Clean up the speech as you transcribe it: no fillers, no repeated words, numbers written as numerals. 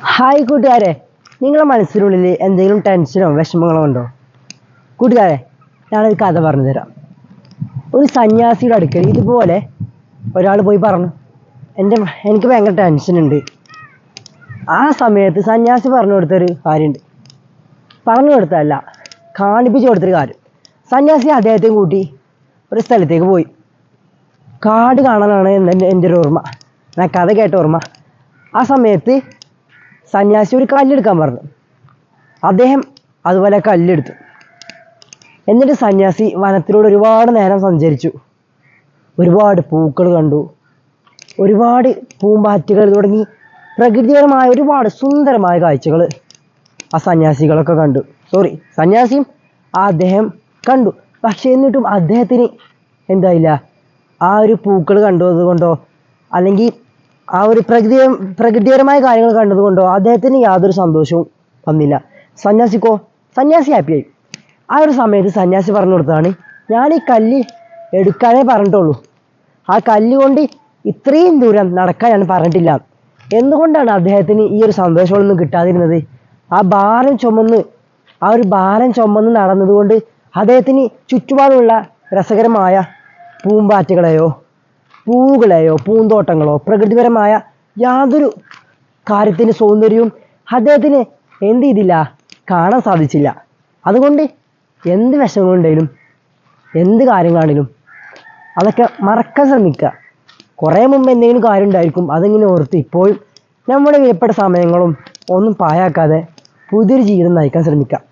Hi കൂട്ടുകാരെ, നിങ്ങളുടെ മനസ്സിനുള്ളിൽ എന്തെങ്കിലും ടെൻഷനോ വിഷമങ്ങളോ ഉണ്ടോ? കൂട്ടുകാരെ, ഞാനൊരു കഥ പറഞ്ഞു തരാം. ഒരു സന്യാസിയുടെ അടുക്കൽ ഇതുപോലെ ഒരാൾ പോയി പറഞ്ഞു, എനിക്ക് ഭയങ്കര ടെൻഷനുണ്ട്. ആ സമയത്ത് സന്യാസി പറഞ്ഞു കൊടുത്തൊരു കാര്യമുണ്ട്. പറഞ്ഞു കൊടുത്തതല്ല, കാണിപ്പിച്ചു കൊടുത്തൊരു കാര്യം. സന്യാസി അദ്ദേഹത്തെയും കൂട്ടി ഒരു സ്ഥലത്തേക്ക് പോയി. കാട് കാണാനാണ് എൻ്റെ ഒരു ഓർമ്മ, ഞാൻ കഥ കേട്ട ഓർമ്മ. ആ സമയത്ത് സന്യാസി ഒരു കല്ലെടുക്കാൻ പറഞ്ഞു. അദ്ദേഹം അതുപോലെ കല്ലെടുത്തു. എന്നിട്ട് സന്യാസി വനത്തിലൂടെ ഒരുപാട് നേരം സഞ്ചരിച്ചു. ഒരുപാട് പൂക്കൾ കണ്ടു, ഒരുപാട് പൂമ്പാറ്റകൾ തുടങ്ങി പ്രകൃതിപരമായ ഒരുപാട് സുന്ദരമായ കാഴ്ചകൾ ആ സന്യാസിയും അദ്ദേഹം കണ്ടു. പക്ഷെ എന്നിട്ടും അദ്ദേഹത്തിന് എന്തായില്ല, ആ ഒരു പൂക്കൾ കണ്ടത് കൊണ്ടോ അല്ലെങ്കിൽ ആ ഒരു പ്രകൃതിപരമായ കാര്യങ്ങൾ കണ്ടതുകൊണ്ടോ അദ്ദേഹത്തിന് യാതൊരു സന്തോഷവും വന്നില്ല. സന്യാസി ഹാപ്പിയായി. ആ ഒരു സമയത്ത് സന്യാസി പറഞ്ഞു കൊടുത്തതാണ്, ഞാൻ ഈ കല്ല് എടുക്കാനേ പറഞ്ഞിട്ടുള്ളൂ, ആ കല്ല് കൊണ്ട് ഇത്രയും ദൂരം നടക്കാൻ ഞാൻ പറഞ്ഞിട്ടില്ല. എന്തുകൊണ്ടാണ് അദ്ദേഹത്തിന് ഈ ഒരു സന്തോഷങ്ങളൊന്നും കിട്ടാതിരുന്നത്? ആ ഒരു ഭാരം ചുമന്ന് നടന്നതുകൊണ്ട് അദ്ദേഹത്തിന് ചുറ്റുപാടുമുള്ള രസകരമായ പൂമ്പാറ്റകളെയോ പൂവുകളെയോ പൂന്തോട്ടങ്ങളോ പ്രകൃതിപരമായ യാതൊരു കാര്യത്തിൻ്റെ സൗന്ദര്യവും അദ്ദേഹത്തിന് എന്ത് ചെയ്തില്ല, കാണാൻ സാധിച്ചില്ല. അതുകൊണ്ട് എന്ത് വിഷമങ്ങളുണ്ടെങ്കിലും എന്ത് കാര്യങ്ങളാണെങ്കിലും അതൊക്കെ മറക്കാൻ ശ്രമിക്കുക. കുറേ മുമ്പ് എന്തെങ്കിലും കാര്യം ഉണ്ടായിരിക്കും, അതിങ്ങനെ ഓർത്ത് ഇപ്പോഴും നമ്മുടെ വിലപ്പെട്ട സമയങ്ങളും ഒന്നും പാഴാക്കാതെ പുതിയൊരു ജീവിതം നയിക്കാൻ ശ്രമിക്കുക.